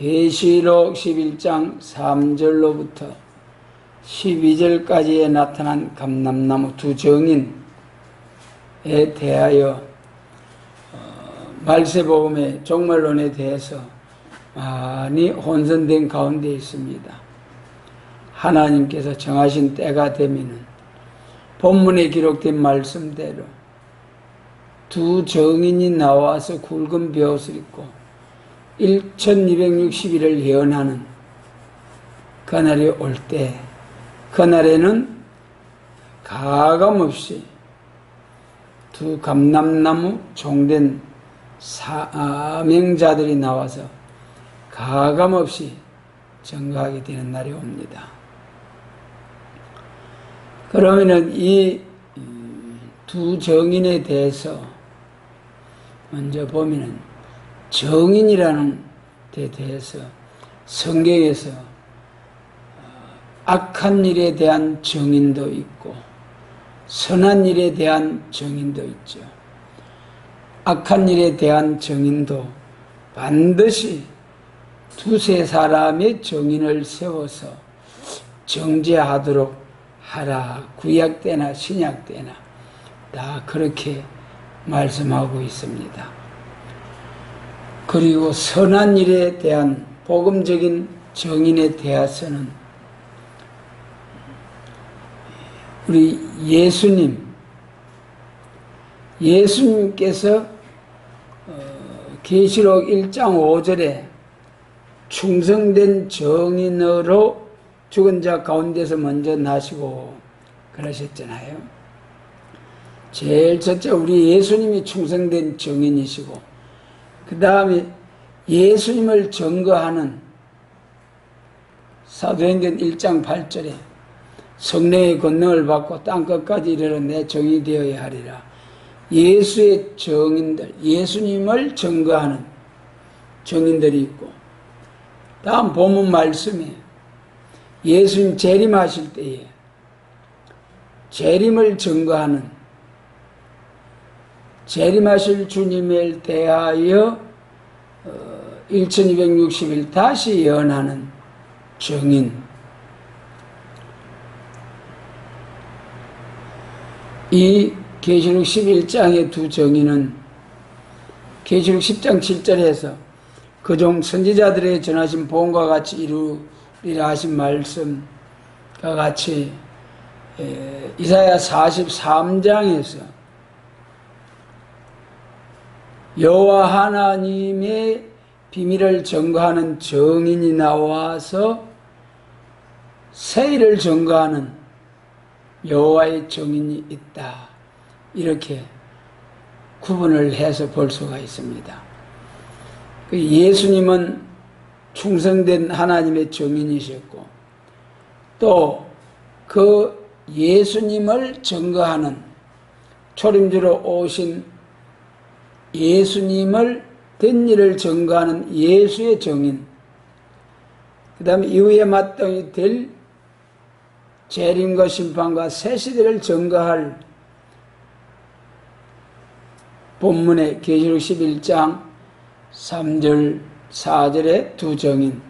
계시록 11장 3절로부터 12절까지에 나타난 감람나무 두 정인에 대하여 말세복음의 종말론에 대해서 많이 혼선된 가운데 있습니다. 하나님께서 정하신 때가 되면은 본문에 기록된 말씀대로 두 정인이 나와서 굵은 벼옷을 입고 1260일을 예언하는 그날이 올 때, 그날에는 가감없이 두 감람나무 종된 사명자들이 나와서 가감없이 증거하게 되는 날이 옵니다. 그러면은 이 두 정인에 대해서 먼저 보면은 정인이라는 데 대해서 성경에서 악한 일에 대한 정인도 있고 선한 일에 대한 정인도 있죠. 악한 일에 대한 정인도 반드시 두세 사람의 정인을 세워서 정죄하도록 하라. 구약 때나 신약 때나 다 그렇게 말씀하고 있습니다. 그리고 선한 일에 대한 복음적인 정인에 대해서는 우리 예수님께서 계시록 1장 5절에 충성된 정인으로 죽은 자 가운데서 먼저 나시고 그러셨잖아요. 제일 첫째 우리 예수님이 충성된 정인이시고 그 다음에 예수님을 증거하는 사도행전 1장 8절에 성령의 권능을 받고 땅끝까지 이르러 내 정이 되어야 하리라. 예수의 정인들, 예수님을 증거하는 정인들이 있고 다음 본문 말씀에 예수님 재림하실 때에 재림을 증거하는 재림하실 주님을 대하여 1260일 다시 예언하는 정인, 이 계시록 11장의 두 정인은 계시록 10장 7절에서 그종 선지자들에게 전하신 복음과 같이 이루리라 하신 말씀과 같이 이사야 43장에서 여호와 하나님의 비밀을 증거하는 정인이 나와서 새 일을 증거하는 여호와의 정인이 있다. 이렇게 구분을 해서 볼 수가 있습니다. 예수님은 충성된 하나님의 정인이셨고 또 그 예수님을 증거하는 초림주로 오신 예수님을 된 일을 증거하는 예수의 정인, 그 다음에 이후에 마땅히 될 재림과 심판과 새 시대를 증거할 본문의 계시록 11장 3절 4절의 두 정인,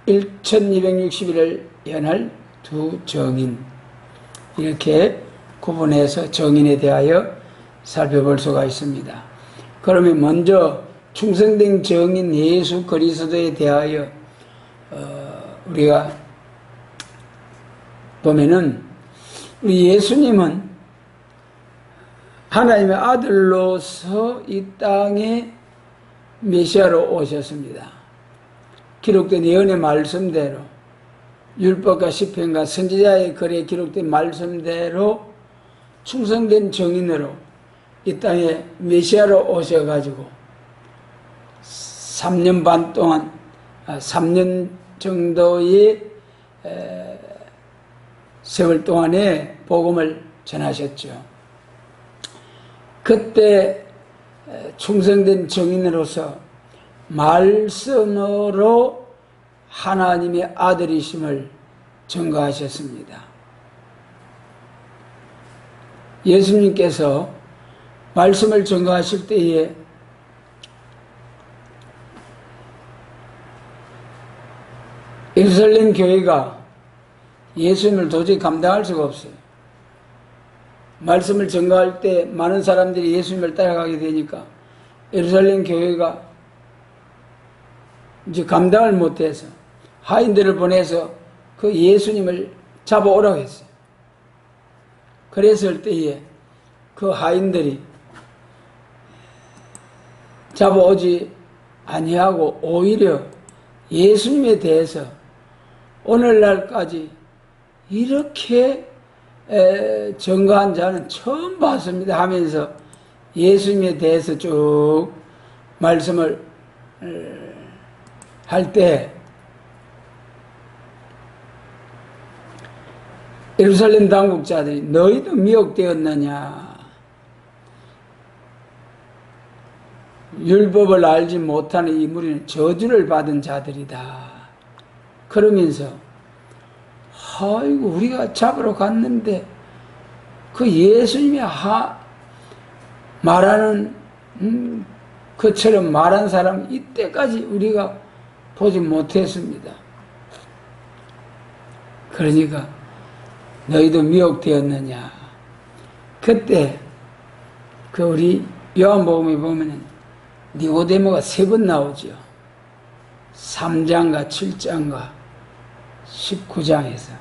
1260일을 연할 두 정인, 이렇게 구분해서 정인에 대하여 살펴볼 수가 있습니다. 그러면 먼저 충성된 정인 예수 그리스도에 대하여 우리가 보면은 우리 예수님은 하나님의 아들로서 이 땅에 메시아로 오셨습니다. 기록된 예언의 말씀대로 율법과 시편과 선지자의 글에 기록된 말씀대로 충성된 정인으로 이 땅에 메시아로 오셔가지고 3년 반 동안 3년 정도의 세월 동안에 복음을 전하셨죠. 그때 충성된 정인으로서 말씀으로 하나님의 아들이심을 증거하셨습니다. 예수님께서 말씀을 증거하실 때에 예루살렘 교회가 예수님을 도저히 감당할 수가 없어요. 말씀을 전가할 때 많은 사람들이 예수님을 따라가게 되니까 예루살렘 교회가 이제 감당을 못해서 하인들을 보내서 그 예수님을 잡아오라고 했어요. 그랬을 때에 그 하인들이 잡아오지 아니하고 오히려 예수님에 대해서 오늘날까지 이렇게 증거한 자는 처음 봤습니다 하면서 예수님에 대해서 쭉 말씀을 할 때 예루살렘 당국자들이 너희도 미혹되었느냐, 율법을 알지 못하는 이 무리는 저주를 받은 자들이다. 그러면서 아이고 우리가 잡으러 갔는데 그 예수님이 말하는 그처럼 말한 사람 이때까지 우리가 보지 못했습니다. 그러니까 너희도 미혹되었느냐. 그때 그 우리 요한복음에 보면은 니고데모가 3번 나오죠. 3장과 7장과 19장에서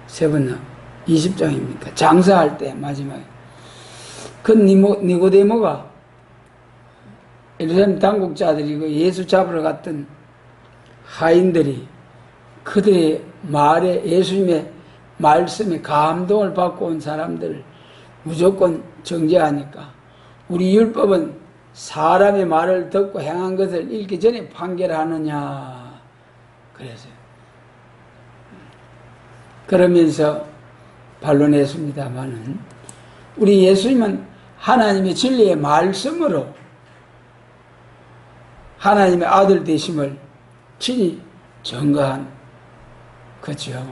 3번 나오고 20장입니까? 장사할 때 마지막에 그 니고데모가 예루살렘 당국자들이 그 예수 잡으러 갔던 하인들이 그들의 말에 예수님의 말씀에 감동을 받고 온 사람들을 무조건 정죄하니까 우리 율법은 사람의 말을 듣고 행한 것을 읽기 전에 판결하느냐 그래서요. 그러면서 반론했습니다마는 우리 예수님은 하나님의 진리의 말씀으로 하나님의 아들 되심을 친히 증거한 거죠.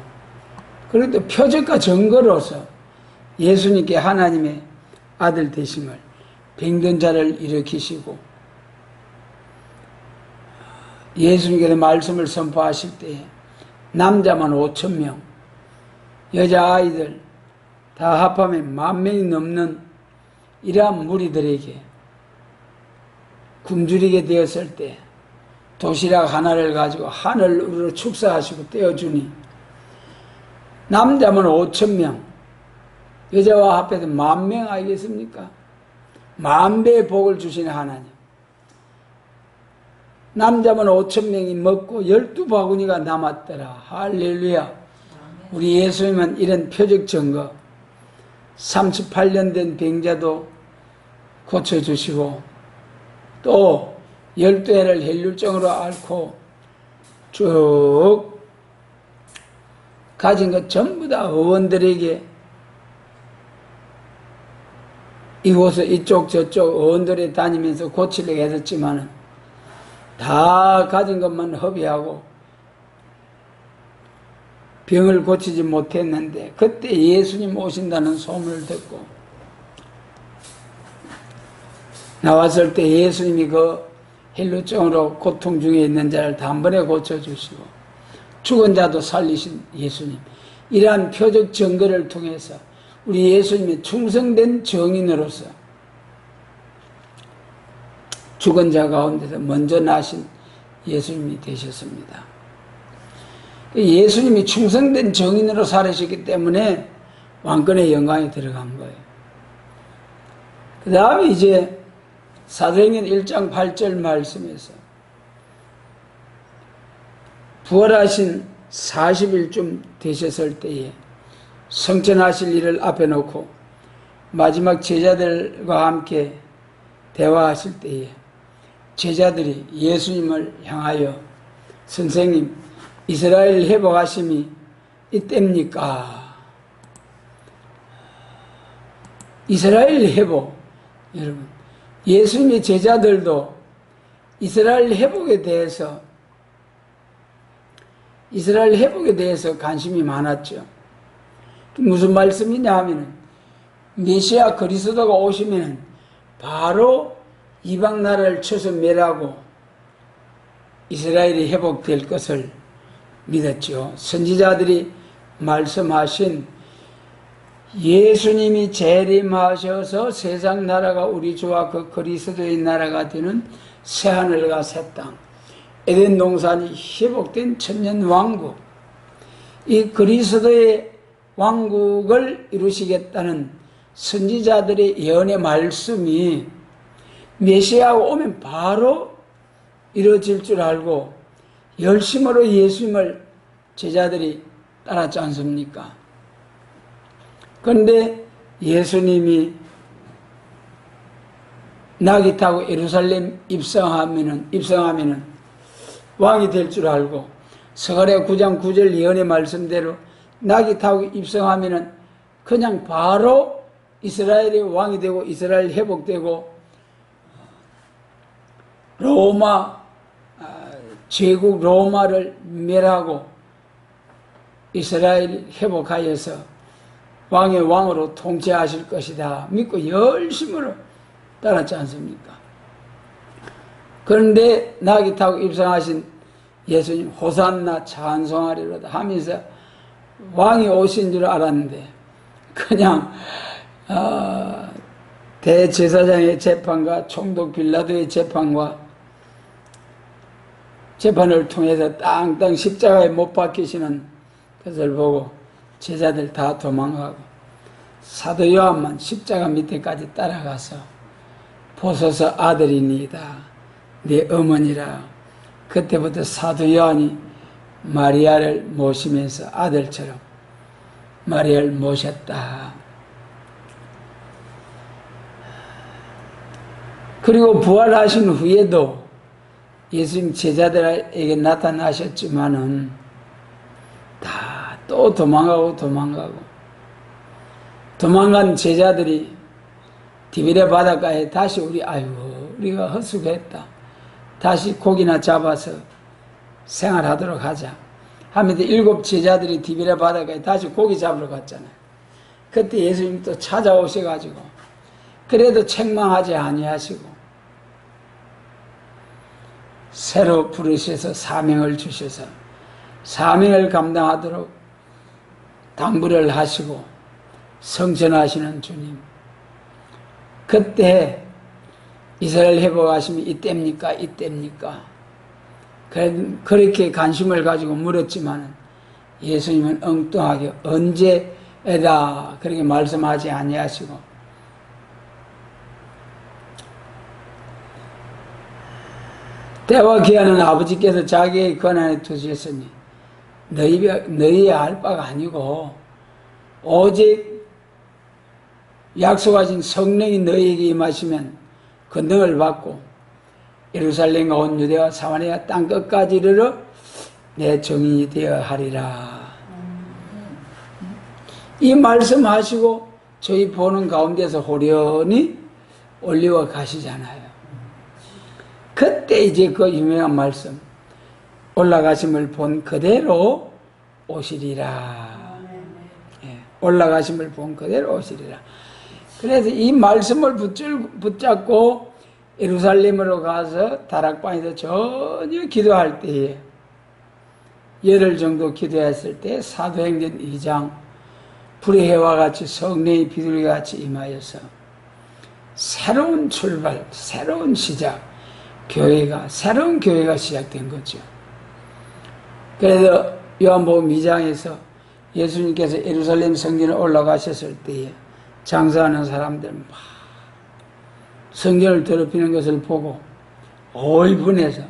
그런데 표적과 증거로서 예수님께 하나님의 아들 되심을 병든 자를 일으키시고 예수님께서 말씀을 선포하실 때 남자만 5,000명, 여자아이들 다 합하면 10,000명이 넘는 이러한 무리들에게 굶주리게 되었을 때 도시락 하나를 가지고 하늘으로 축사하시고 떼어주니 남자면 5,000명, 여자와 합해서 10,000명 아니겠습니까? 10,000배의 복을 주시는 하나님. 남자면 5,000명이 먹고 12바구니가 남았더라. 할렐루야. 우리 예수님은 이런 표적 증거 38년 된 병자도 고쳐주시고 또 12해를 혈류증으로 앓고 쭉 가진 것 전부 다 의원들에게 이곳에 이쪽 저쪽 의원들에 다니면서 고치려고 했었지만 다 가진 것만 허비하고 병을 고치지 못했는데 그때 예수님 오신다는 소문을 듣고 나왔을 때 예수님이 그 혈루증으로 고통 중에 있는 자를 단번에 고쳐주시고 죽은 자도 살리신 예수님, 이러한 표적 증거를 통해서 우리 예수님이 충성된 증인으로서 죽은 자 가운데서 먼저 나신 예수님이 되셨습니다. 예수님이 충성된 증인으로 살으셨기 때문에 왕권의 영광에 들어간 거예요. 그 다음에 이제 사도행전 1장 8절 말씀에서 부활하신 40일쯤 되셨을 때에 성천하실 일을 앞에 놓고 마지막 제자들과 함께 대화하실 때에 제자들이 예수님을 향하여 선생님, 이스라엘 회복하심이 이때입니까? 이스라엘 회복, 여러분, 예수님의 제자들도 이스라엘 회복에 대해서 관심이 많았죠. 무슨 말씀이냐 하면은 메시아 그리스도가 오시면은 바로 이방 나라를 쳐서 멸하고 이스라엘이 회복될 것을 믿었죠. 선지자들이 말씀하신 예수님이 재림하셔서 세상 나라가 우리 주와 그 그리스도의 나라가 되는 새하늘과 새 땅, 에덴 동산이 회복된 천년 왕국, 이 그리스도의 왕국을 이루시겠다는 선지자들의 예언의 말씀이 메시아가 오면 바로 이루어질 줄 알고 열심으로 예수님을 제자들이 따랐지 않습니까? 그런데 예수님이 낙이 타고 예루살렘 입성하면은 왕이 될 줄 알고 스가랴 9장 9절 예언의 말씀대로 낙이 타고 입성하면은 그냥 바로 이스라엘의 왕이 되고 이스라엘 회복되고 로마 제국 로마를 멸하고 이스라엘 회복하여서 왕의 왕으로 통치하실 것이다 믿고 열심으로 따랐지 않습니까? 그런데 낙이 타고 입성하신 예수님 호산나 찬송하리로다 하면서 왕이 오신 줄 알았는데 그냥 대제사장의 재판과 총독 빌라도의 재판을 통해서 땅땅 십자가에 못 박히시는 것을 보고 제자들 다 도망가고 사도 요한만 십자가 밑에까지 따라가서 보소서 아들이니이다 네 어머니라. 그때부터 사도 요한이 마리아를 모시면서 아들처럼 마리아를 모셨다. 그리고 부활하신 후에도 예수님 제자들에게 나타나셨지만은 다 또 도망간 제자들이 디베랴 바닷가에 다시 우리가 헛수고했다. 다시 고기나 잡아서 생활하도록 하자 하면서 7 제자들이 디베랴 바닷가에 다시 고기 잡으러 갔잖아요. 그때 예수님 또 찾아오셔가지고 그래도 책망하지 아니하시고 새로 부르셔서 사명을 주셔서 사명을 감당하도록 당부를 하시고 성전하시는 주님, 그때 이스라엘 회복하심이 이때입니까? 이때입니까? 그렇게 관심을 가지고 물었지만 예수님은 엉뚱하게 언제에다 그렇게 말씀하지 아니하시고 때와 기한은 아버지께서 자기의 권한에 두셨으니 너희의 알 바가 아니고 오직 약속하신 성령이 너희에게 임하시면 권능을 받고 예루살렘과 온 유대와 사마리아 땅끝까지 이르러 내 증인이 되어 하리라. 이 말씀하시고 저희 보는 가운데서 호련히 올리워 가시잖아요. 그때 이제 그 유명한 말씀 올라가심을 본 그대로 오시리라. 예, 올라가심을 본 그대로 오시리라. 그래서 이 말씀을 붙잡고 예루살렘으로 가서 다락방에서 전혀 기도할 때에 열흘 정도 기도했을 때 사도행전 2장 불의 해와 같이 성령의 비둘기와 같이 임하여서 새로운 출발, 새로운 시작, 새로운 교회가 시작된 거죠. 그래서 요한복음 2장에서 예수님께서 예루살렘 성전에 올라가셨을 때에 장사하는 사람들 막 성전을 더럽히는 것을 보고 오일분해서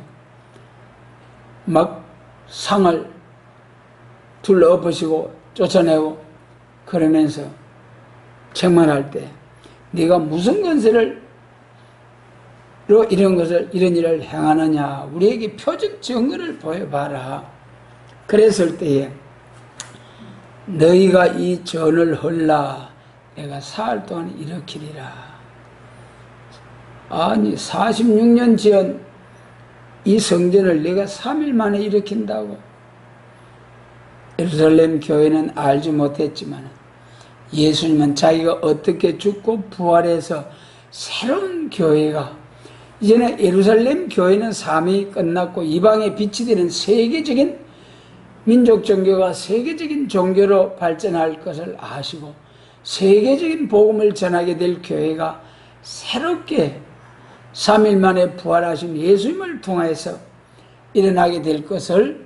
막 상을 둘러 엎으시고 쫓아내고 그러면서 책망할 때 네가 무슨 건세를 이런 일을 행하느냐, 우리에게 표적 증거를 보여봐라. 그랬을 때에 너희가 이 전을 헐라 내가 사흘 동안 일으키리라. 아니 46년 전 이 성전을 내가 3일 만에 일으킨다고. 예루살렘 교회는 알지 못했지만 예수님은 자기가 어떻게 죽고 부활해서 새로운 교회가, 이제는 예루살렘 교회는 삶이 끝났고 이방의 빛이 되는 세계적인 민족 종교가 세계적인 종교로 발전할 것을 아시고 세계적인 복음을 전하게 될 교회가 새롭게 3일 만에 부활하신 예수님을 통해서 일어나게 될 것을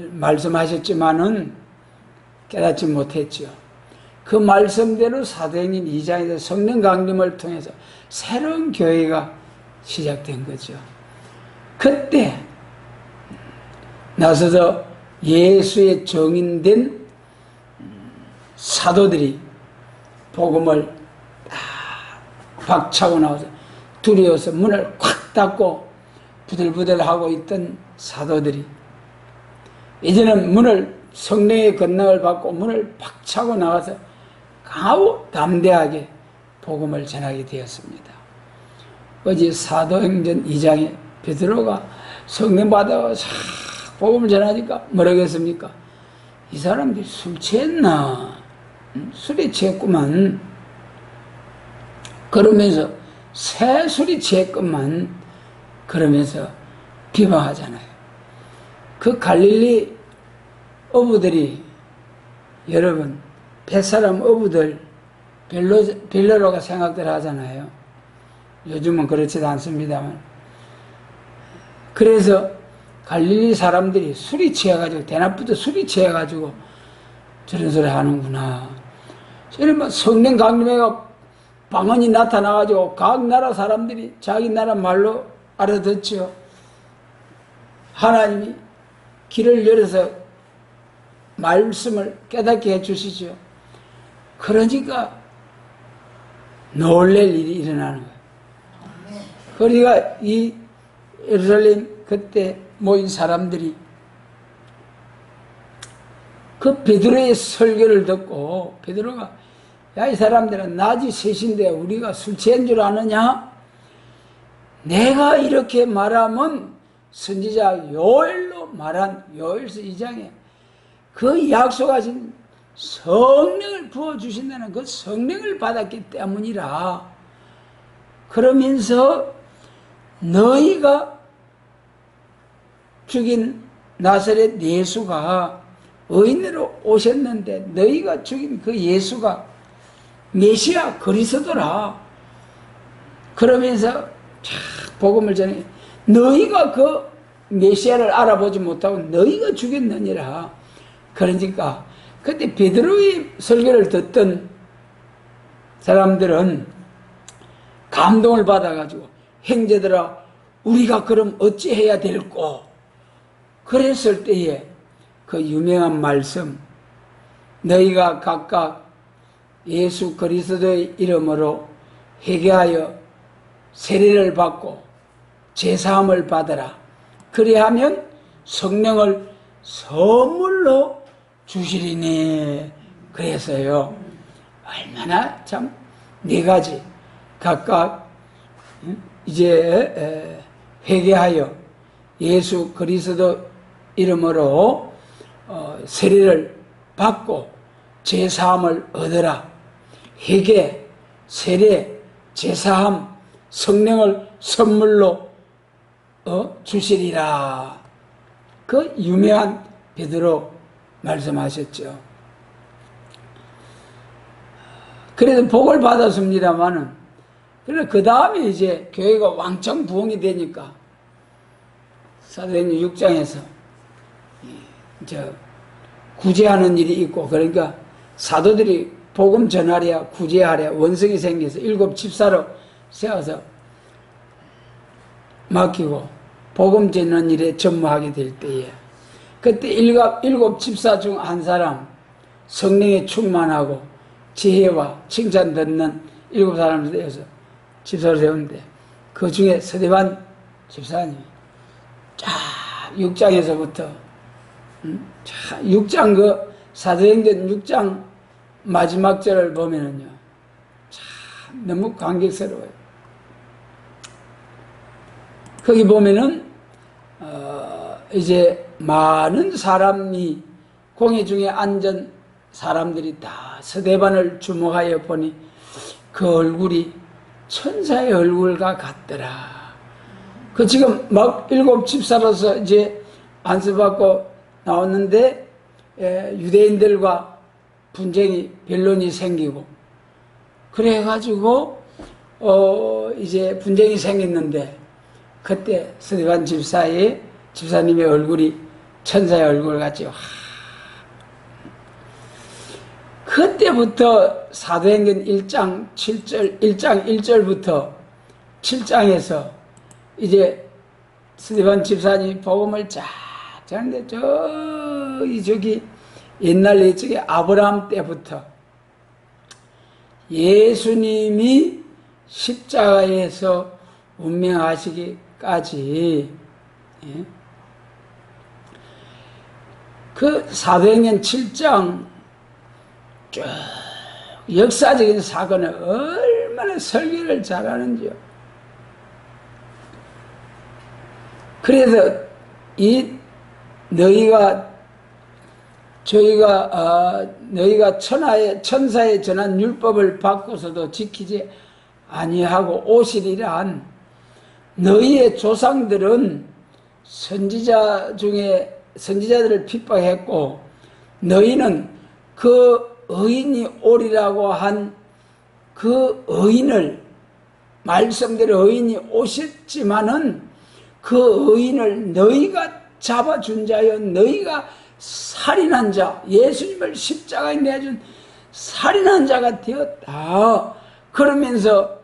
말씀하셨지만은 깨닫지 못했죠. 그 말씀대로 사도행전 2장에서 성령 강림을 통해서 새로운 교회가 시작된 거죠. 그때 나서서 예수의 정인된 사도들이 복음을 박차고 나와서 두려워서 문을 콱 닫고 부들부들하고 있던 사도들이 이제는 성령의 권능을 받고 문을 박차고 나가서 강하고 담대하게 복음을 전하게 되었습니다. 어제 사도행전 2장에 베드로가 성령 받아 복음을 전하니까 뭐라고 했습니까? 이 사람들이 술 취했나? 술에 취했구만. 그러면서 새 술이 취했구만. 그러면서 비방하잖아요. 그 갈릴리 어부들이 여러분 뱃사람 어부들 빌려로가 생각들 하잖아요. 요즘은 그렇지도 않습니다만. 그래서 갈릴리 사람들이 술이 취해가지고 대낮부터 술이 취해가지고 저런 소리 하는구나. 이러면 성령 강림회가 방언이 나타나가지고 각 나라 사람들이 자기 나라 말로 알아듣죠. 하나님이 길을 열어서 말씀을 깨닫게 해주시죠. 그러니까 놀랄 일이 일어나는 거예요. 그러니까 이 예루살렘 그때 모인 사람들이 그 베드로의 설교를 듣고 베드로가 야, 이 사람들은 낮이 3시인데 우리가 술 취한 줄 아느냐? 내가 이렇게 말하면 선지자 요엘로 말한 요엘서 2장에 그 약속하신 성령을 부어주신다는 그 성령을 받았기 때문이라. 그러면서 너희가 죽인 나사렛 예수가 의인으로 오셨는데 너희가 죽인 그 예수가 메시아 그리스도라. 그러면서 복음을 전해 너희가 그 메시아를 알아보지 못하고 너희가 죽였느니라. 그러니까 그때 베드로의 설교를 듣던 사람들은 감동을 받아가지고 형제들아 우리가 그럼 어찌해야 될꼬? 그랬을 때에 그 유명한 말씀 너희가 각각 예수 그리스도의 이름으로 회개하여 세례를 받고 제사함을 받으라. 그리하면 성령을 선물로 주시리니. 그래서요 얼마나 참 4가지 각각 이제 회개하여 예수 그리스도 이름으로 세례를 받고 제사함을 얻으라. 회개, 세례, 제사함, 성령을 선물로 주시리라. 그 유명한 베드로 말씀하셨죠. 그래도 복을 받았습니다만은 그 다음에 이제 교회가 왕창 부흥이 되니까 사도행전 6장에서 구제하는 일이 있고 그러니까 사도들이 복음 전하랴 구제하랴 원성이 생겨서 7 집사로 세워서 맡기고 복음 전하는 일에 전무하게 될 때에 그때 7 집사 중 한 사람 성령에 충만하고 지혜와 칭찬 듣는 7 사람을 세워서 집사로 세우는데 그 중에 서대반 집사님 쫙 6장에서부터 6장 그 사도행전 6장 마지막 절을 보면은요 참 너무 감격스러워요. 거기 보면은 이제 많은 사람이 공회 중에 앉은 사람들이 다 서대반을 주목하여 보니 그 얼굴이 천사의 얼굴과 같더라. 그 지금 막 7 집사로서 이제 안수받고 나왔는데 유대인들과 분쟁이 변론이 생기고 그래가지고 이제 분쟁이 생겼는데 그때 스데반 집사님의 얼굴이 천사의 얼굴 같이 그때부터 사도행전 1장 1절부터 7장에서 이제 스데반 집사님이 복음을 쫙 전하는데 저기 옛날 예적에 아브라함 때부터 예수님이 십자가에서 운명하시기까지 그 사도행전 7장 쭉 역사적인 사건을 얼마나 설교를 잘하는지요. 그래서 너희가 천사의 전한 율법을 받고서도 지키지 아니하고 오시리란 너희의 조상들은 선지자들을 핍박했고 너희는 그 의인이 오리라고 한 그 의인을 말씀대로 의인이 오셨지만은 그 의인을 너희가 잡아준 자여 너희가 살인한 자 예수님을 십자가에 내준 살인한 자가 되었다. 그러면서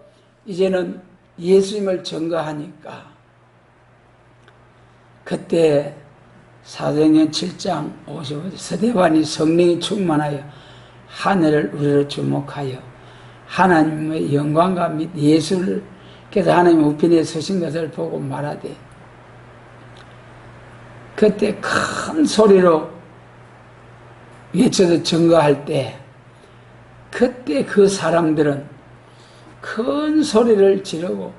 이제는 예수님을 증거하니까 그때 사도행전 7장 55절 스데반이 성령이 충만하여 하늘을 우리로 주목하여 하나님의 영광과 및 예수께서 하나님의 우편에 서신 것을 보고 말하되 그때 큰 소리로 외쳐서 증거할 때 그때 그 사람들은 큰 소리를 지르고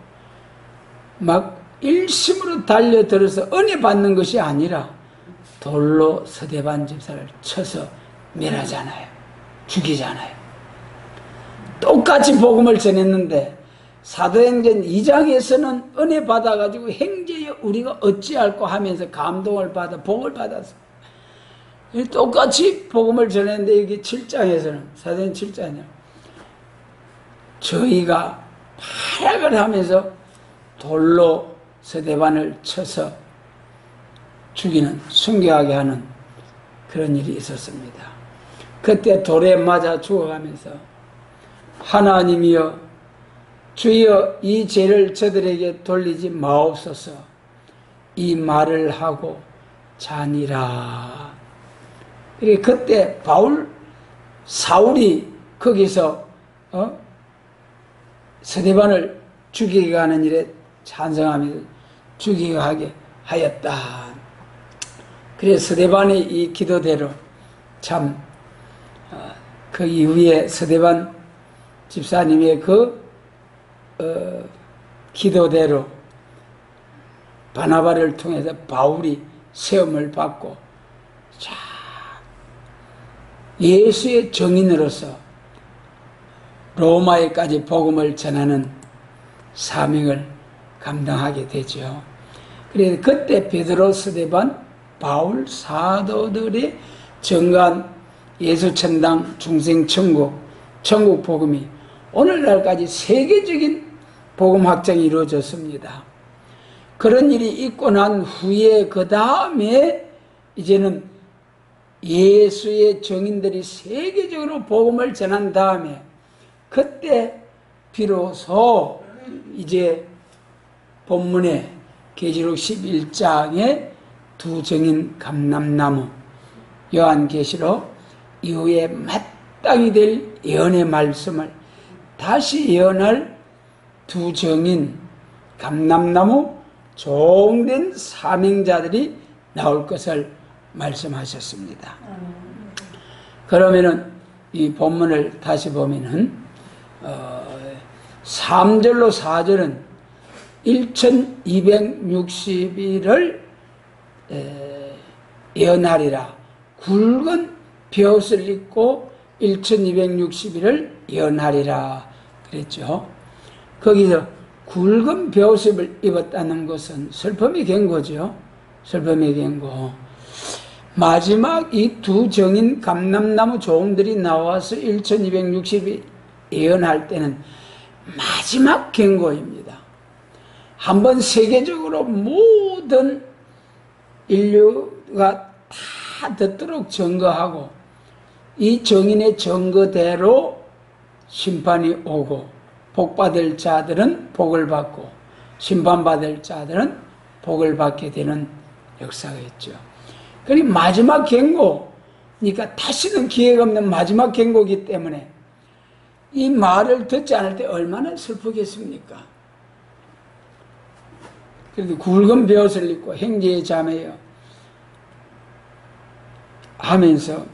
막 일심으로 달려들어서 은혜 받는 것이 아니라 돌로 스데반 집사를 쳐서 멸하잖아요. 죽이잖아요. 똑같이 복음을 전했는데 사도행전 2장에서는 은혜 받아가지고 행제에 우리가 어찌할꼬 하면서 감동을 받아 복을 받았어. 똑같이 복음을 전했는데 여기 7장에서는 사도행전 7장이요. 저희가 파락을 하면서 돌로 스데반을 쳐서 죽이는 순교하게 하는 그런 일이 있었습니다. 그때 돌에 맞아 죽어가면서 하나님이여 주여 이 죄를 저들에게 돌리지 마옵소서 이 말을 하고 자니라. 그때 사울이 거기서 스데반을 죽이게 하는 일에 찬성하면서 죽이게 하게 하였다. 그래서 스데반의 이 기도대로 참 그 이후에 스데반 집사님의 기도대로 바나바를 통해서 바울이 세움을 받고 자 예수의 증인으로서 로마에까지 복음을 전하는 사명을 감당하게 되죠. 그래서 그때 베드로, 스데반, 바울, 사도들의 정관 예수 천당, 중생 천국, 천국 복음이 오늘날까지 세계적인 복음 확장이 이루어졌습니다. 그런 일이 있고 난 후에 그 다음에 이제는 예수의 증인들이 세계적으로 복음을 전한 다음에 그때 비로소 이제 본문에 계시록 11장에 두 증인 감람나무 요한계시록 이후에 마땅히 될 예언의 말씀을 다시 예언할 두 증인 감람나무 종된 사명자들이 나올 것을 말씀하셨습니다. 그러면은 이 본문을 다시 보면은 3절로 4절은 1260일을 예언하리라. 굵은 벼옷을 입고 1260일을 예언하리라 그랬죠. 거기서 굵은 벼옷을 입었다는 것은 슬픔의 경고죠. 슬픔의 경고. 마지막 이 두 정인 감람나무 조홍들이 나와서 1260이 예언할 때는 마지막 경고입니다. 한번 세계적으로 모든 인류가 다 듣도록 증거하고 이 정인의 증거대로 심판이 오고 복받을 자들은 복을 받고 심판받을 자들은 복을 받게 되는 역사가 있죠. 그러니 마지막 경고, 그러니까 다시는 기회가 없는 마지막 경고이기 때문에 이 말을 듣지 않을 때 얼마나 슬프겠습니까? 그래도 굵은 벼옷을 입고 행제의 자매여 하면서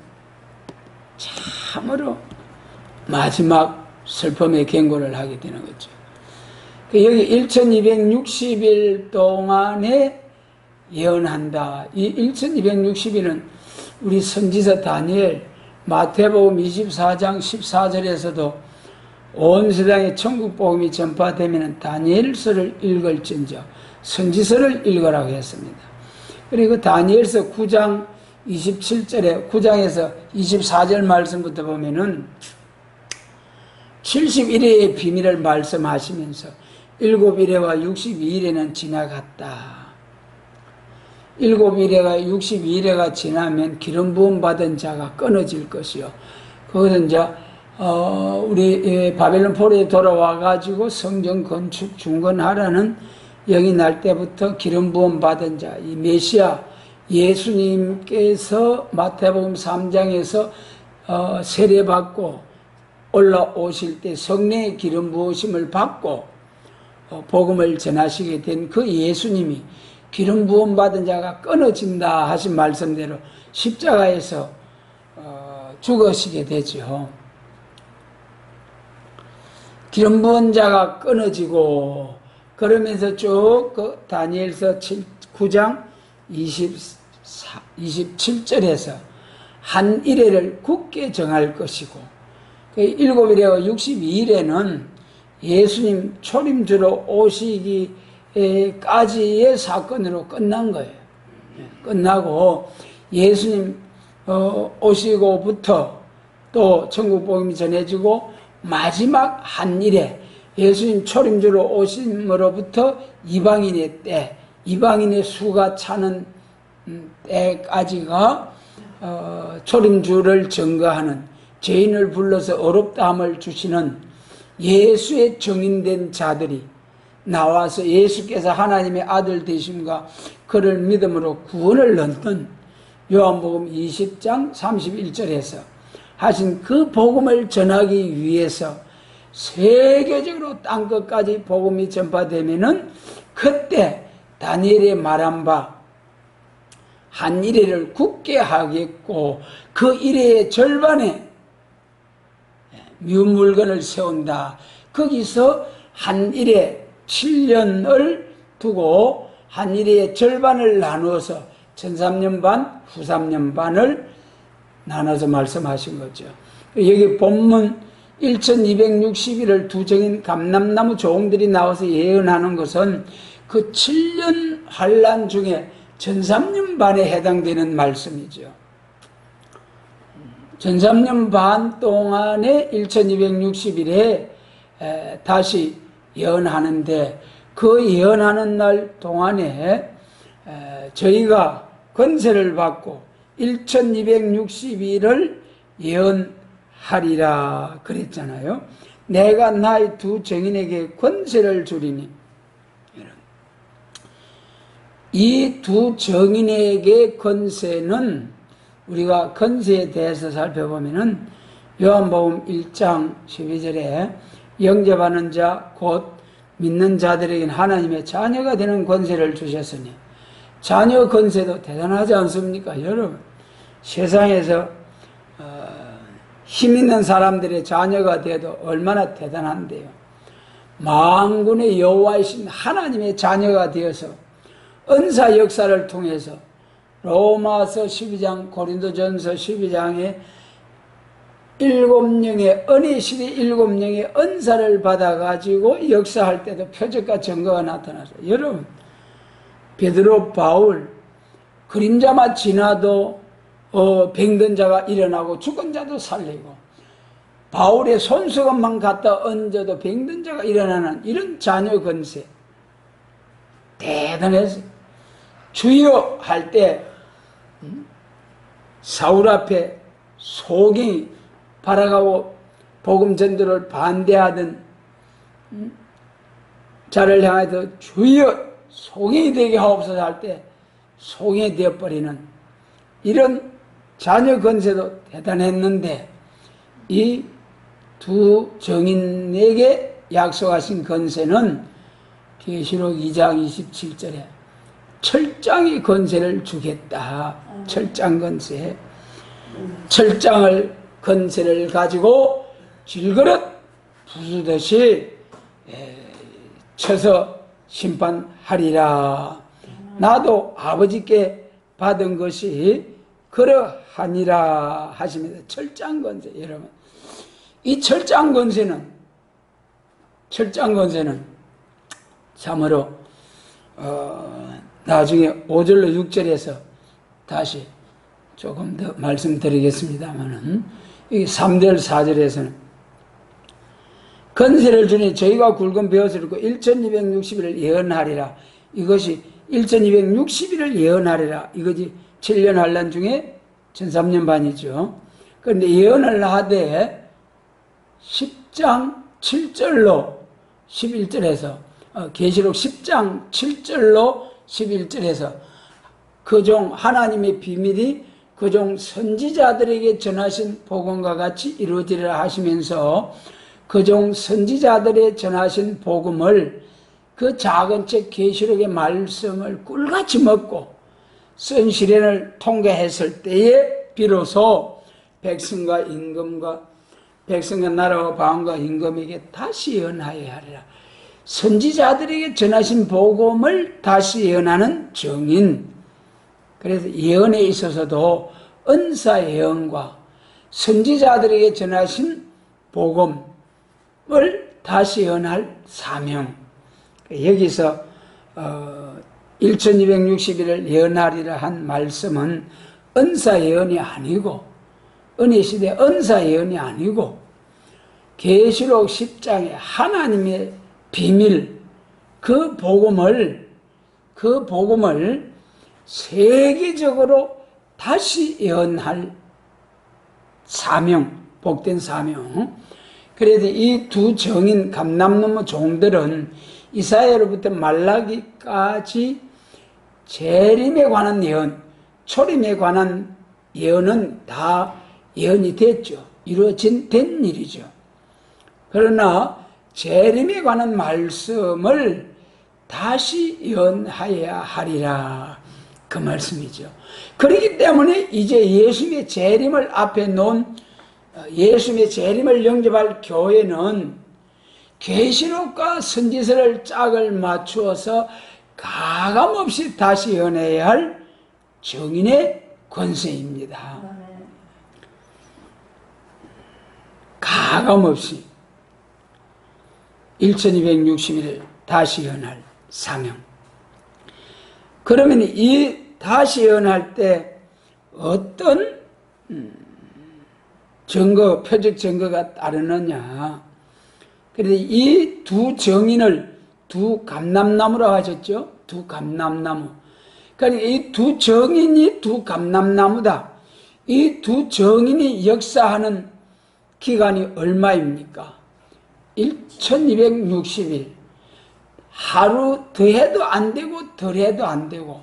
참으로 마지막 슬픔의 경고를 하게 되는 거죠. 여기 1260일 동안에 예언한다. 이 1260일은 우리 선지서 다니엘 마태복음 24장 14절에서도 온 세상에 천국 복음이 전파되면 다니엘서를 읽을진저 선지서를 읽으라고 했습니다. 그리고 다니엘서 9장 27절에 9장에서 24절 말씀부터 보면은 71회의 비밀을 말씀하시면서 7일회와 62일회는 지나갔다. 7일회가 62일회가 지나면 기름 부음 받은 자가 끊어질 것이요. 그것은 이제 우리 바벨론 포로에 돌아와 가지고 성전 건축 중건하라는 영이 날 때부터 기름 부음 받은 자, 이 메시아 예수님께서 마태복음 3장에서 세례받고 올라오실 때 성령의 기름 부으심을 받고 복음을 전하시게 된 그 예수님이 기름 부음 받은 자가 끊어진다 하신 말씀대로 십자가에서 죽으시게 되죠. 기름 부은 자가 끊어지고 그러면서 쭉 그 다니엘서 9장 27절에서 한 일회를 굳게 정할 것이고 7일회와 62일에는 예수님 초림주로 오시기까지의 사건으로 끝난 거예요. 끝나고 예수님 오시고부터 또 천국 복음이 전해지고 마지막 한 일에 예수님 초림주로 오심으로부터 이방인의 때, 이방인의 수가 차는 때까지가 초림주를 증거하는 죄인을 불러서 어렵다함을 주시는 예수의 증인된 자들이 나와서 예수께서 하나님의 아들 되심과 그를 믿음으로 구원을 얻는 요한복음 20장 31절에서 하신 그 복음을 전하기 위해서 세계적으로 땅끝까지 복음이 전파되면은 그때 다니엘의 말한 바 한 일회를 굳게 하겠고 그 일회의 절반에 미운 물건을 세운다. 거기서 한 일회 7년을 두고 한 일회의 절반을 나누어서 전 3년 반, 후 3년 반을 나눠서 말씀하신 거죠. 여기 본문 1260일을 두 정인 감람나무 조홍들이 나와서 예언하는 것은 그 7년 환란 중에 전 3년 반에 해당되는 말씀이죠. 전 3년 반 동안에 1260일에 다시 예언하는데 그 예언하는 날 동안에 저희가 권세를 받고 1260일을 예언하리라 그랬잖아요. 내가 나의 두 정인에게 권세를 주리니 이 두 정인에게 권세는 우리가 권세에 대해서 살펴보면은 요한복음 1장 12절에 영접하는 자 곧 믿는 자들에게는 하나님의 자녀가 되는 권세를 주셨으니 자녀 권세도 대단하지 않습니까? 여러분 세상에서 힘 있는 사람들의 자녀가 되어도 얼마나 대단한데요. 만군의 여호와이신 하나님의 자녀가 되어서 은사 역사를 통해서 로마서 12장 고린도전서 12장에 7명의 은혜시대 7명의 은사를 받아가지고 역사할 때도 표적과 증거가 나타나서 여러분 베드로 바울 그림자만 지나도 병든 자가 일어나고 죽은 자도 살리고, 바울의 손수건만 갖다 얹어도 병든 자가 일어나는 이런 자녀 권세 대단했어요. 주여 할 때 사울 앞에 소경이 발악하고 복음 전도를 반대하던 자를 향해서 주여 소경이 되게 하옵소서 할 때 소경이 되어버리는 이런 자녀 권세도 대단했는데, 이 두 정인에게 약속하신 권세는 계시록 2장 27절에 철장의 권세를 주겠다. 철장 권세. 철장을 권세를 가지고 질그릇 부수듯이 쳐서 심판하리라. 나도 아버지께 받은 것이 그러하니라 하시면서 철장 권세. 여러분, 이 철장 권세는 참으로 나중에 5절로 6절에서 다시 조금 더 말씀드리겠습니다만은, 이 3절 4절에서는 권세를 주니 저희가 굵은 벼슬을 입고 1260일을 예언하리라. 이것이 1260일을 예언하리라. 이것이 7년 환란 중에 13년 반이죠. 그런데 예언을 하되 10장 7절로 11절에서 계시록 10장 7절로 11절에서 그 종 하나님의 비밀이 그 종 선지자들에게 전하신 복음과 같이 이루어지리라 하시면서, 그 종 선지자들의 전하신 복음을 그 작은 책 계시록의 말씀을 꿀같이 먹고 선시련을 통과했을 때에 비로소 백성과 나라와 방언과 임금에게 다시 예언하여야 하리라. 선지자들에게 전하신 복음을 다시 예언하는 정인. 그래서 예언에 있어서도 은사 예언과 선지자들에게 전하신 복음을 다시 예언할 사명. 여기서 1260일을 예언하리라 한 말씀은 은사 예언이 아니고, 은혜 시대 은사 예언이 아니고, 계시록 10장의 하나님의 비밀, 그 복음을 세계적으로 다시 예언할 사명, 복된 사명. 그래도 이 두 정인 감람나무 종들은 이사야로부터 말라기까지 재림에 관한 예언, 초림에 관한 예언은 다 예언이 됐죠. 된 일이죠. 그러나 재림에 관한 말씀을 다시 예언하여야 하리라, 그 말씀이죠. 그렇기 때문에 이제 예수님의 재림을 앞에 놓은, 예수님의 재림을 영접할 교회는 계시록과 선지서를 짝을 맞추어서 가감없이 다시 예언해야 할 정인의 권세입니다. 가감없이 1260일을 다시 예언할 사명. 그러면 이 다시 예언할 때 어떤 증거, 표적 증거가 따르느냐. 그런데 이 두 정인을 두 감람나무라고 하셨죠. 두 감람나무. 그러니까 이 두 정인이 두 감람나무다. 이 두 정인이 역사하는 기간이 얼마입니까? 1260일. 하루 더해도 안 되고 덜해도 안 되고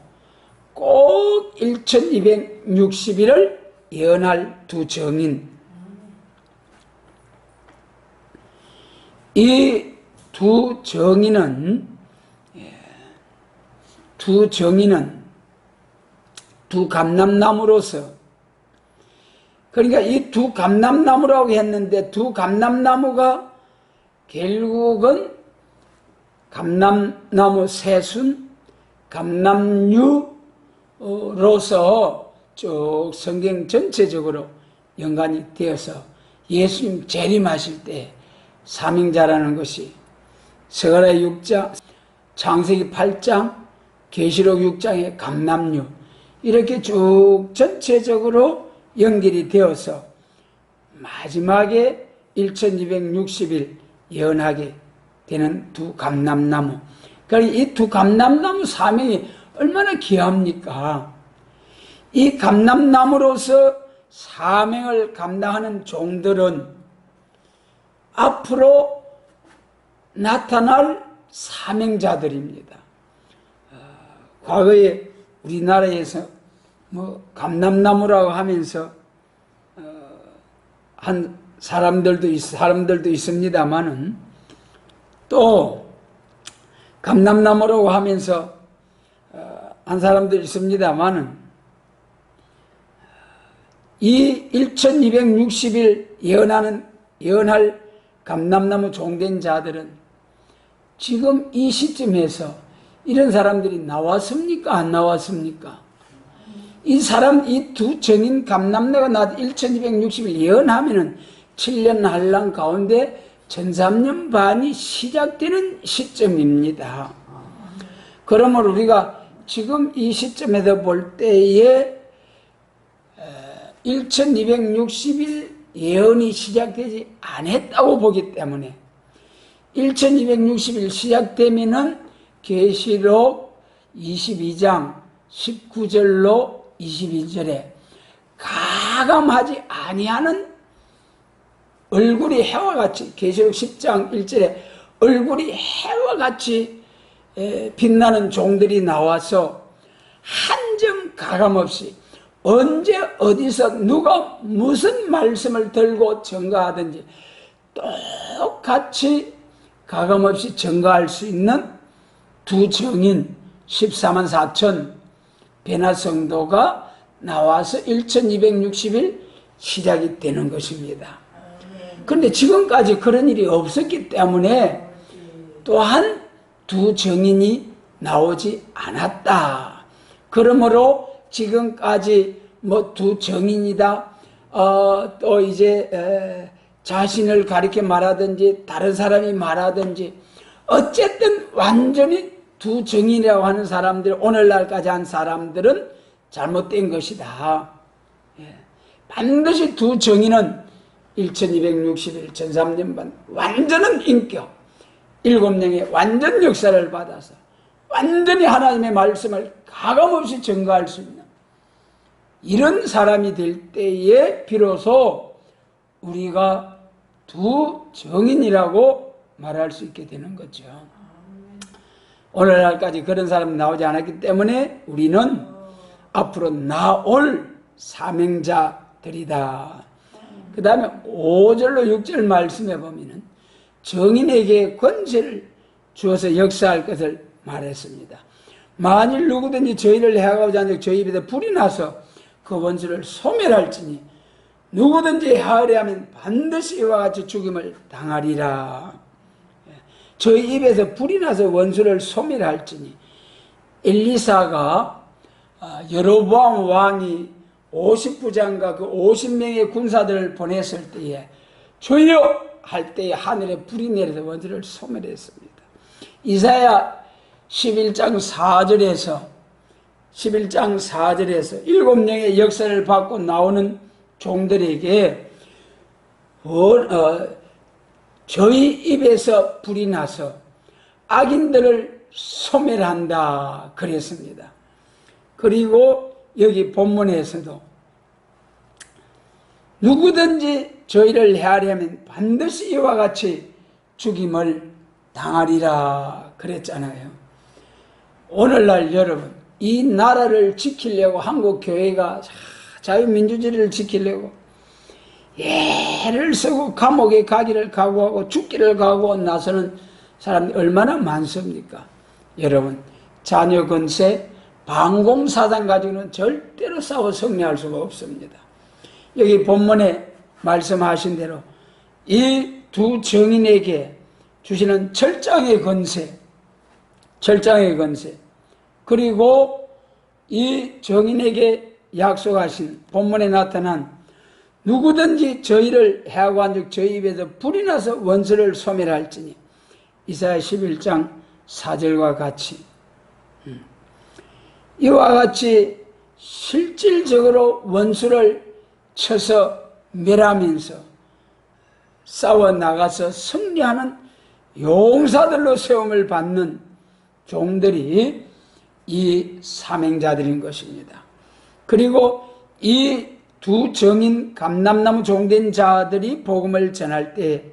꼭 1260일을 예언할 두 정인. 이 두 정인은 두 감람나무로서, 그러니까 이 두 감람나무라고 했는데 두 감람나무가 결국은 감람나무 새순, 감람류로서 쭉 성경 전체적으로 연관이 되어서 예수님 재림하실 때 사명자라는 것이 스가랴 6장, 창세기 8장, 계시록 6장의 감람류, 이렇게 쭉 전체적으로 연결이 되어서 마지막에 1260일 예언하게 되는 두 감람나무. 그러니까 이 두 감람나무 사명이 얼마나 귀합니까? 이 감람나무로서 사명을 감당하는 종들은 앞으로 나타날 사명자들입니다. 과거에 우리나라에서 감람나무라고 하면서 한 사람들도 있습니다만은, 또 감람나무라고 하면서 한 사람도 있습니다만은, 이 1260일 예언할 감람나무 종된 자들은 지금 이 시점에서 이런 사람들이 나왔습니까? 안 나왔습니까? 이 두 정인 감람나무가 1260일 예언하면은 7년 한란 가운데 1300년 반이 시작되는 시점입니다. 그러므로 우리가 지금 이 시점에서 볼 때에 1260일 예언이 시작되지 않았다고 보기 때문에 1260일 시작되면은 계시록 22장 19절로 22절에 가감하지 아니하는 얼굴이 해와 같이, 계시록 10장 1절에 얼굴이 해와 같이 빛나는 종들이 나와서 한 점 가감없이 언제 어디서 누가 무슨 말씀을 들고 증거하든지 똑같이 가감없이 증거할 수 있는 두 정인 14만 4천 베나 성도가 나와서 1260일 시작이 되는 것입니다. 그런데 지금까지 그런 일이 없었기 때문에 또한 두 정인이 나오지 않았다. 그러므로 지금까지 두 정인이다, 또 이제 자신을 가리켜 말하든지 다른 사람이 말하든지 어쨌든 완전히 두 정인이라고 하는 사람들, 오늘날까지 한 사람들은 잘못된 것이다. 반드시 두 정인은 1260일 1300년 반 완전한 인격, 7명의 완전 역사를 받아서 완전히 하나님의 말씀을 가감없이 증거할 수 있는 이런 사람이 될 때에 비로소 우리가 두 정인이라고 말할 수 있게 되는 거죠. 오늘날까지 그런 사람이 나오지 않았기 때문에 우리는 앞으로 나올 사명자들이다. 그 다음에 5절로 6절 말씀해 보면은 정인에게 권세를 주어서 역사할 것을 말했습니다. 만일 누구든지 저희를 해하고자 하는 저희 입에서 불이 나서 그 원수를 소멸할지니 누구든지 해하려 하면 반드시 이와 같이 죽임을 당하리라. 저희 입에서 불이 나서 원수를 소멸할지니, 엘리사가 여로보암 왕이 50부장과 그 50명의 군사들을 보냈을 때에 주여 할 때에 하늘에 불이 내려서 원수를 소멸했습니다. 이사야 11장 4절에서 7명의 역사를 받고 나오는 종들에게 저희 입에서 불이 나서 악인들을 소멸한다 그랬습니다. 그리고 여기 본문에서도 누구든지 저희를 해하려면 반드시 이와 같이 죽임을 당하리라 그랬잖아요. 오늘날 여러분, 이 나라를 지키려고 한국 교회가 자유민주주의를 지키려고 애를 쓰고 감옥에 가기를 각오하고 죽기를 각오하고 나서는 사람이 얼마나 많습니까? 여러분, 자녀 건세, 방공사상 가지고는 절대로 싸워 승리할 수가 없습니다. 여기 본문에 말씀하신 대로 이 두 정인에게 주시는 철장의 건세, 그리고 이 정인에게 약속하신 본문에 나타난 누구든지 저희를 해하고 한즉 저희 입에서 불이 나서 원수를 소멸할지니, 이사야 11장 4절과 같이 이와 같이 실질적으로 원수를 쳐서 멸하면서 싸워 나가서 승리하는 용사들로 세움을 받는 종들이 이 사명자들인 것입니다. 그리고 이 두 정인 감람나무 종된 자들이 복음을 전할 때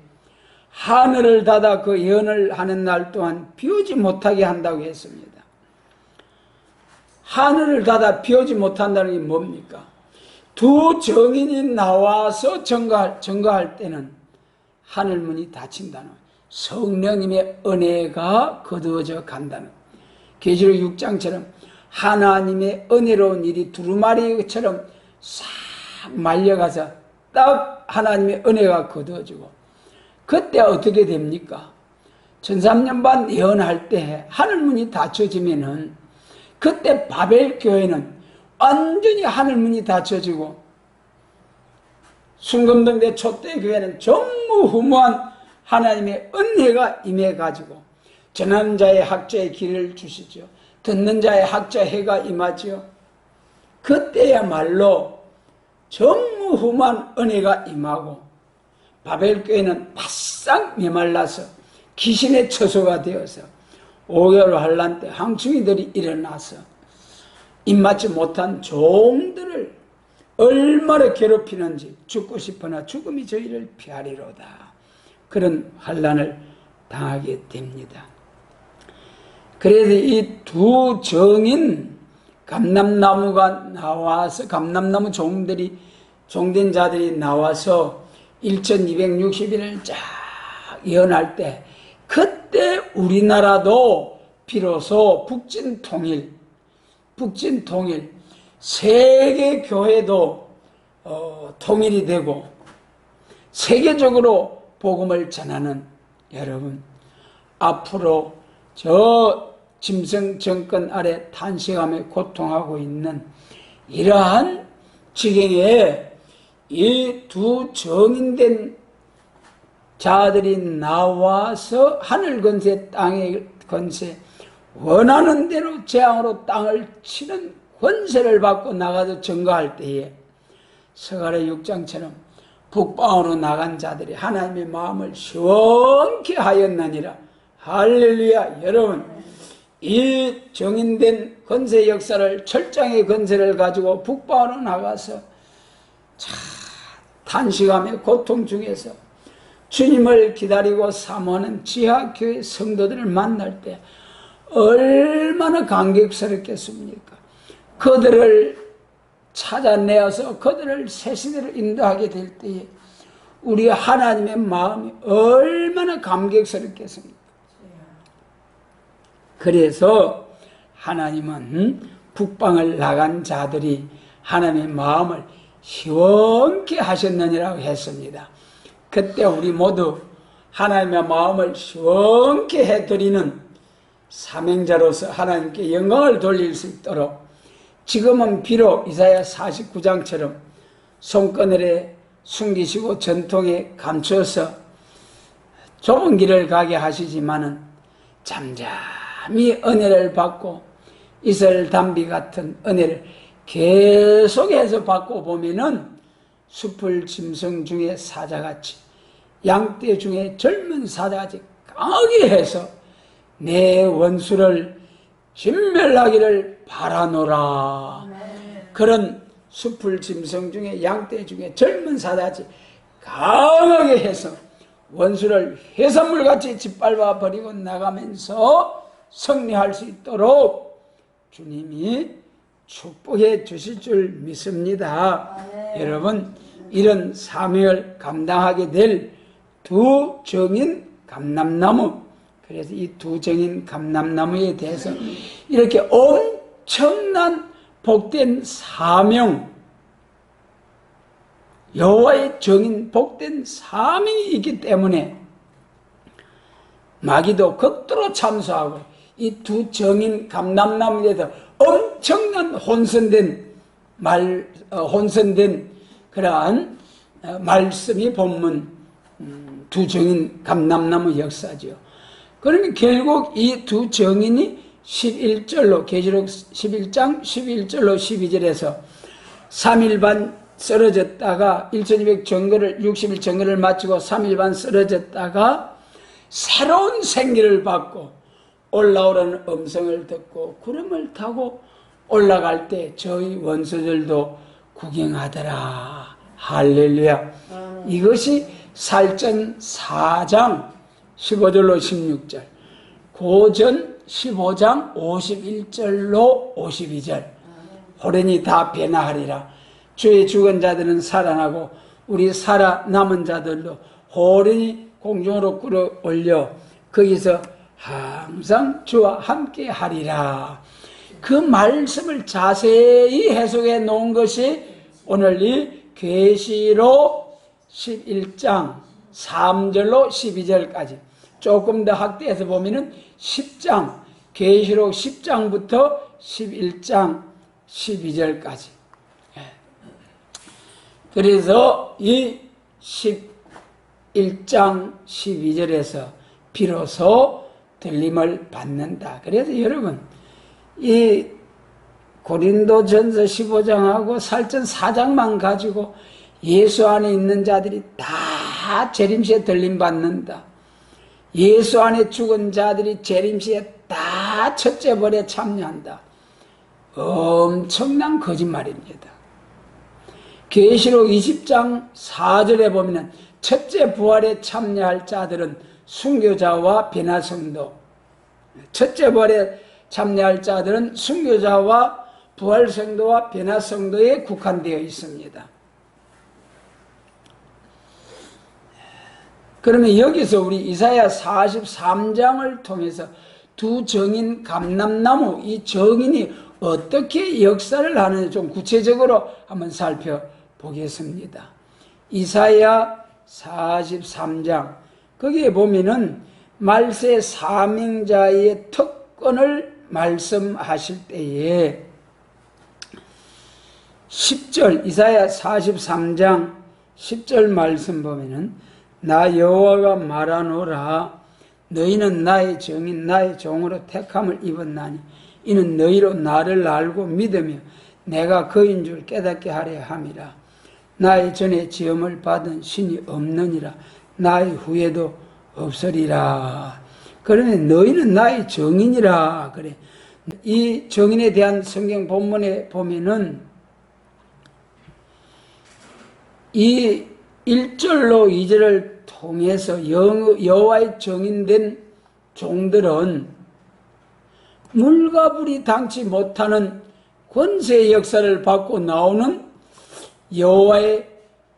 하늘을 닫아 그 예언을 하는 날 동안 비오지 못하게 한다고 했습니다. 하늘을 닫아 비오지 못한다는 게 뭡니까? 두 정인이 나와서 증거할 때는 하늘문이 닫힌다는, 성령님의 은혜가 거두어져 간다는, 계시록 6장처럼 하나님의 은혜로운 일이 두루마리처럼 싹 말려가서 딱 하나님의 은혜가 거두어지고, 그때 어떻게 됩니까? 1300년 반 예언할 때 하늘문이 닫혀지면은 그때 바벨교회는 완전히 하늘문이 닫혀지고, 순금동대 촛대 교회는 전무후무한 하나님의 은혜가 임해가지고 전하는 자의 학자의 길을 주시죠. 듣는 자의 학자 해가 임하지요. 그때야말로 전무후무한 은혜가 임하고 바벨교회는 바싹 메말라서 귀신의 처소가 되어서 5개월 환란 때 항충이들이 일어나서 입맞지 못한 종들을 얼마나 괴롭히는지 죽고 싶으나 죽음이 저희를 피하리로다. 그런 환란을 당하게 됩니다. 그래서 이 두 정인 감람나무가 나와서, 감람나무 종된 자들이 나와서 1260일을 쫙 예언할 때, 그때 우리나라도 비로소 북진 통일, 세계 교회도 통일이 되고 세계적으로 복음을 전하는, 여러분 앞으로 저 짐승 정권 아래 탄식하며 고통하고 있는 이러한 지경에 이 두 정인된 자들이 나와서 하늘 건세, 땅의 건세, 원하는 대로 재앙으로 땅을 치는 권세를 받고 나가서 증거할 때에 서가랴 6장처럼 북방으로 나간 자들이 하나님의 마음을 시원케 하였느니라. 할렐루야. 여러분, 이 정인된 건세 역사를, 철장의 건세를 가지고 북방으로 나가서 탄식하며 고통 중에서 주님을 기다리고 사모하는 지하교회 성도들을 만날 때 얼마나 감격스럽겠습니까? 그들을 찾아내어서 그들을 새 시대로 인도하게 될 때에 우리 하나님의 마음이 얼마나 감격스럽겠습니까? 그래서 하나님은 북방을 나간 자들이 하나님의 마음을 시원케 하셨느니라고 했습니다. 그때 우리 모두 하나님의 마음을 시원케 해드리는 사명자로서 하나님께 영광을 돌릴 수 있도록, 지금은 비록 이사야 49장처럼 손그늘에 숨기시고 전통에 감춰서 좁은 길을 가게 하시지만은 잠잠히 은혜를 받고 이슬 담비 같은 은혜를 계속해서 받고 보면은 숲을 짐승 중에 사자같이, 양떼 중에 젊은 사자같이 강하게 해서 내 원수를 진멸하기를 바라노라. 그런 숲을 짐승 중에, 양떼 중에 젊은 사자같이 강하게 해서 원수를 해산물같이 짓밟아 버리고 나가면서 승리할 수 있도록 주님이 축복해 주실 줄 믿습니다. 여러분, 이런 사명을 감당하게 될 두 정인 감람나무, 그래서 이 두 정인 감람나무에 대해서 이렇게 엄청난 복된 사명, 여호와의 정인 복된 사명이 있기 때문에 마귀도 극도로 참소하고 이 두 정인 감람나무에 대해서 엄청난 혼선된 그러한 말씀이 본문 두 정인 감람나무 역사죠. 그러면 결국 이 두 정인이 11절로 계시록 11장 11절로 12절에서 3일 반 쓰러졌다가 1200 정거를 60일 정거를 마치고 3일 반 쓰러졌다가 새로운 생기를 받고 올라오라는 음성을 듣고 구름을 타고 올라갈 때 저희 원수들도 구경하더라. 할렐루야. 이것이 살전 4장 15절로 16절, 고전 15장 51절로 52절. 호련히 다 변화하리라. 주의 죽은 자들은 살아나고 우리 살아남은 자들도 호련히 공중으로 끌어올려 거기서 항상 주와 함께 하리라. 그 말씀을 자세히 해석해 놓은 것이 오늘 이 계시록 11장 3절로 12절까지. 조금 더 확대해서 보면은 10장, 계시록 10장부터 11장 12절까지. 그래서 이 11장 12절에서 비로소 들림을 받는다. 그래서 여러분, 이 고린도전서 15장하고 살전 4장만 가지고 예수 안에 있는 자들이 다 재림시에 들림 받는다. 예수 안에 죽은 자들이 재림시에 다 첫째 벌에 참여한다. 엄청난 거짓말입니다. 계시록 20장 4절에 보면 첫째 부활에 참여할 자들은 순교자와 변화성도, 첫째 부활에 참여할 자들은 순교자와 부활성도와 변화성도에 국한되어 있습니다. 그러면 여기서 우리 이사야 43장을 통해서 두 정인 감람나무, 이 정인이 어떻게 역사를 하는지 좀 구체적으로 한번 살펴보겠습니다. 이사야 43장, 거기에 보면은 말세 사명자의 특권을 말씀하실 때에 10절, 이사야 43장 10절 말씀 보면은 나 여호와가 말하노라. 너희는 나의 정인 나의 종으로 택함을 입었나니 이는 너희로 나를 알고 믿으며 내가 그인 줄 깨닫게 하려 함이라. 나의 전에 지음을 받은 신이 없느니라. 나의 후에도 없으리라. 그러면 너희는 나의 정인이라 그래. 이 정인에 대한 성경 본문에 보면은 이 1절로 2절을 통해서 여호와의 정인된 종들은 물과 불이 당치 못하는 권세의 역사를 받고 나오는 여호와의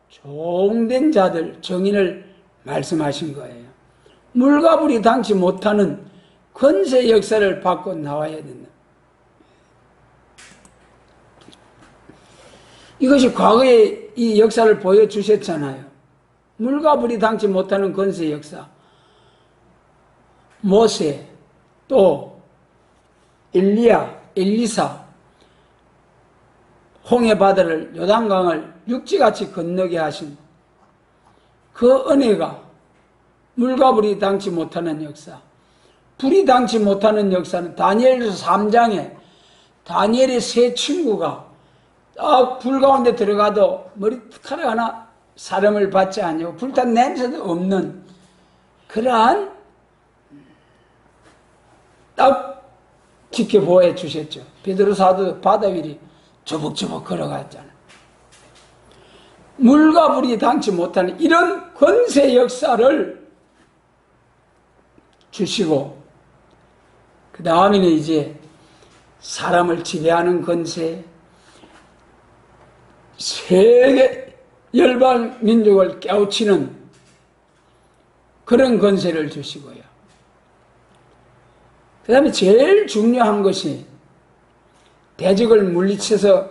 종된 자들, 정인을 말씀하신 거예요. 물과 불이 당치 못하는 권세의 역사를 받고 나와야 된다. 이것이 과거에 이 역사를 보여주셨잖아요. 물과 불이 당치 못하는 권세의 역사. 모세, 또 엘리야, 엘리사, 홍해바다를, 요단강을 육지같이 건너게 하신 그 은혜가 물과 불이 당치 못하는 역사. 불이 당치 못하는 역사는 다니엘서 3장에 다니엘의 세 친구가 딱 불 가운데 들어가도 머리카락 하나 사람을 받지 않냐고 불탄 냄새도 없는 그러한 딱 지켜보해 주셨죠. 베드로 사도 바다 위를 저벅저벅 걸어갔잖아요. 물과 불이 당치 못하는 이런 권세 역사를 주시고 그 다음에는 이제 사람을 지배하는 권세, 세계 열방 민족을 깨우치는 그런 권세를 주시고요. 그 다음에 제일 중요한 것이 대적을 물리쳐서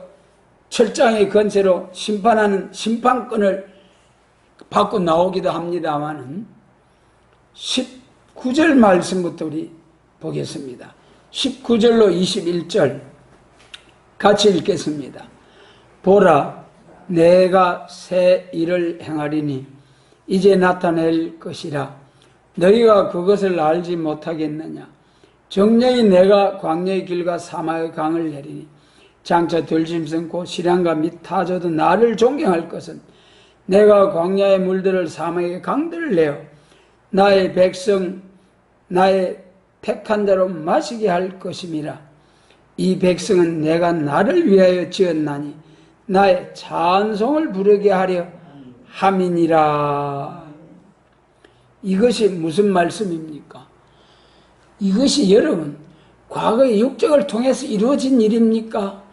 철장의 권세로 심판하는 심판권을 받고 나오기도 합니다만은 19절 말씀부터 우리 보겠습니다. 19절로 21절 같이 읽겠습니다. 보라, 내가 새 일을 행하리니 이제 나타낼 것이라. 너희가 그것을 알지 못하겠느냐? 정령이 내가 광야의 길과 사막의 강을 내리니 장차 들짐승 곧 시량과 및 타조도 나를 존경할 것은 내가 광야의 물들을 사막의 강들을 내어 나의 백성 나의 택한 자로 마시게 할 것임이라. 이 백성은 내가 나를 위하여 지었나니 나의 찬송을 부르게 하려 함이니라. 이것이 무슨 말씀입니까? 이것이 여러분 과거의 육적을 통해서 이루어진 일입니까?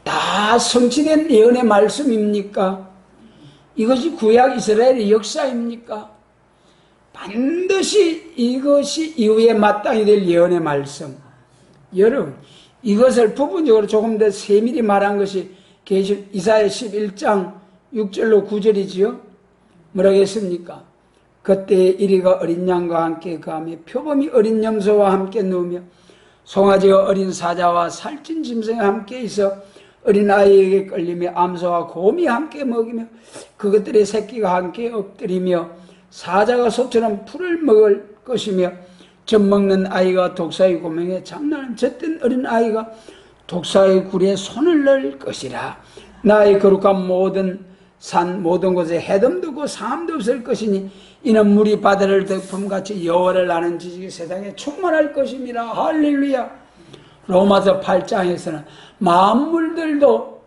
다 성취된 예언의 말씀입니까? 이것이 구약 이스라엘의 역사입니까? 반드시 이것이 이후에 마땅히 될 예언의 말씀. 여러분 이것을 부분적으로 조금 더 세밀히 말한 것이 이사야 11장 6절로 9절이지요. 뭐라고 했습니까? 그때에 이리가 어린 양과 함께 가며 표범이 어린 염소와 함께 누우며 송아지가 어린 사자와 살찐 짐승과 함께 있어 어린아이에게 끌리며 암소와 곰이 함께 먹이며 그것들의 새끼가 함께 엎드리며 사자가 소처럼 풀을 먹을 것이며 젖먹는 아이가 독사의 고명에 장난하는 젖된 어린아이가 독사의 굴에 손을 넣을 것이라. 나의 거룩한 모든 산 모든 곳에 해돔도 없고 상함도 없을 것이니 이는 물이 바다를 덮음같이 여호와를 아는 지식이 세상에 충만할 것임이라. 할렐루야. 로마서 8장에서는 만물들도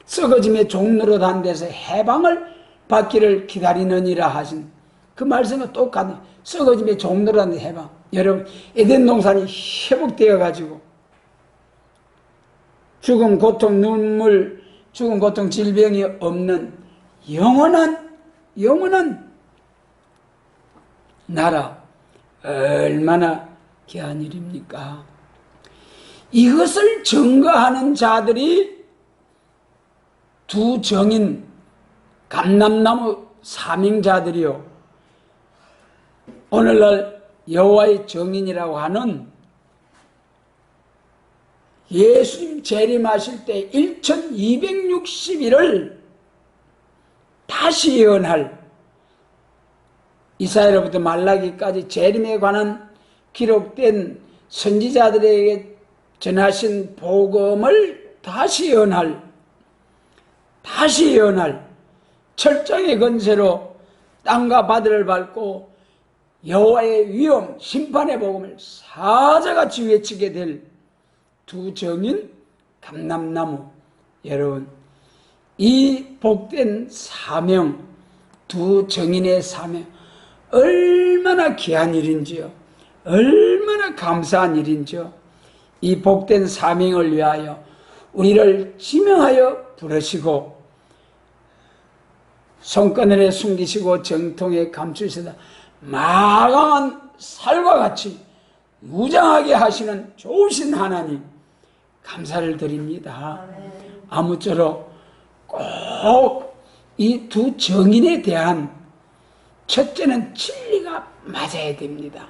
썩어짐의 종로로 단 데서 해방을 받기를 기다리느니라 하신 그 말씀과 똑같은 썩어짐의 종로로 단 해방. 여러분 에덴 동산이 회복되어 가지고 죽음 고통 눈물 죽음 고통 질병이 없는 영원한 나라 얼마나 귀한 일입니까? 이것을 증거하는 자들이 두 정인 감람나무 사명자들이요 오늘날 여호와의 정인이라고 하는 예수님 재림하실 때 1260일을 다시 예언할 이사야로부터 말라기까지 재림에 관한 기록된 선지자들에게 전하신 복음을 다시 예언할 철장의 건세로 땅과 바다를 밟고 여호와의 위엄 심판의 복음을 사자같이 외치게 될 두 정인 감람나무. 여러분 이 복된 사명 두 정인의 사명 얼마나 귀한 일인지요. 얼마나 감사한 일인지요. 이 복된 사명을 위하여 우리를 지명하여 부르시고 손바늘에 숨기시고 정통에 감추시다 마강한 살과 같이 무장하게 하시는 좋으신 하나님 감사를 드립니다. 아무쪼록 꼭 이 두 정인에 대한 첫째는 진리가 맞아야 됩니다.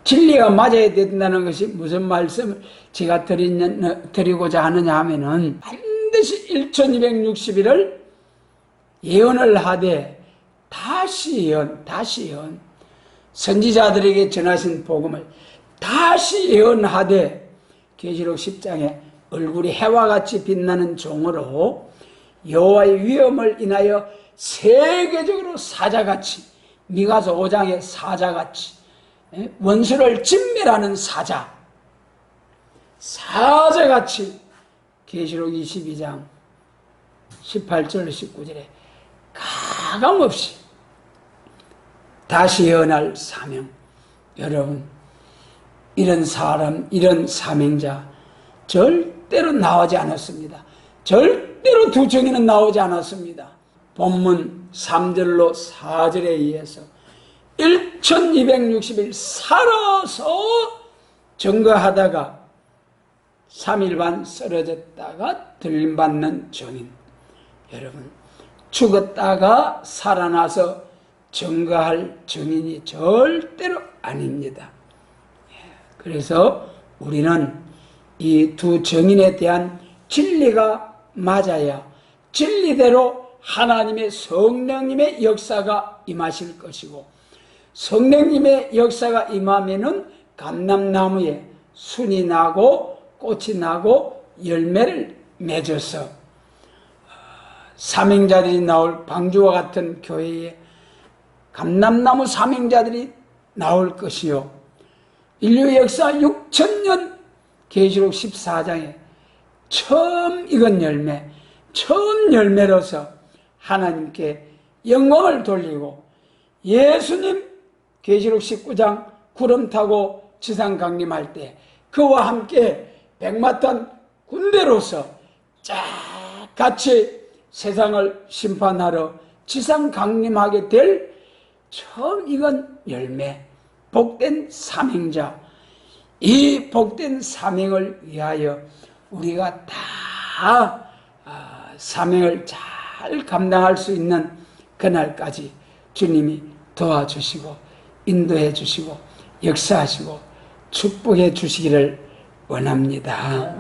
진리가 맞아야 된다는 것이 무슨 말씀을 제가 드리고자 하느냐 하면은 반드시 1260일을 예언을 하되 다시 예언 선지자들에게 전하신 복음을 다시 예언하되 계시록 10장에 얼굴이 해와 같이 빛나는 종으로 여호와의 위엄을 인하여 세계적으로 사자같이 미가서 5장의 사자같이 원수를 진멸하는 사자같이 계시록 22장 18절 19절에 가감없이 다시 예언할 사명. 여러분 이런 사람 이런 사명자 절대로 나오지 않았습니다. 절대로 두 정의는 나오지 않았습니다. 본문 3절로 4절에 의해서 1260일 살아서 증거하다가 3일 반 쓰러졌다가 들림받는 정인. 여러분 죽었다가 살아나서 증거할 정인이 절대로 아닙니다. 그래서 우리는 이 두 정인에 대한 진리가 맞아야 진리대로 하나님의 성령님의 역사가 임하실 것이고 성령님의 역사가 임하면은 감람나무에 순이 나고 꽃이 나고 열매를 맺어서 사명자들이 나올 방주와 같은 교회에 감람나무 사명자들이 나올 것이요, 인류 역사 6,000년 계시록 14장에 처음 익은 열매, 처음 열매로서 하나님께 영광을 돌리고, 예수님 계시록 19장 구름 타고 지상 강림할 때 그와 함께 백마탄 군대로서 쫙 같이 세상을 심판하러 지상 강림하게 될 처음 익은 열매, 복된 사명자, 이 복된 사명을 위하여 우리가 다 사명을 잘 감당할 수 있는 그날까지 주님이 도와주시고 인도해 주시고 역사하시고 축복해 주시기를 원합니다.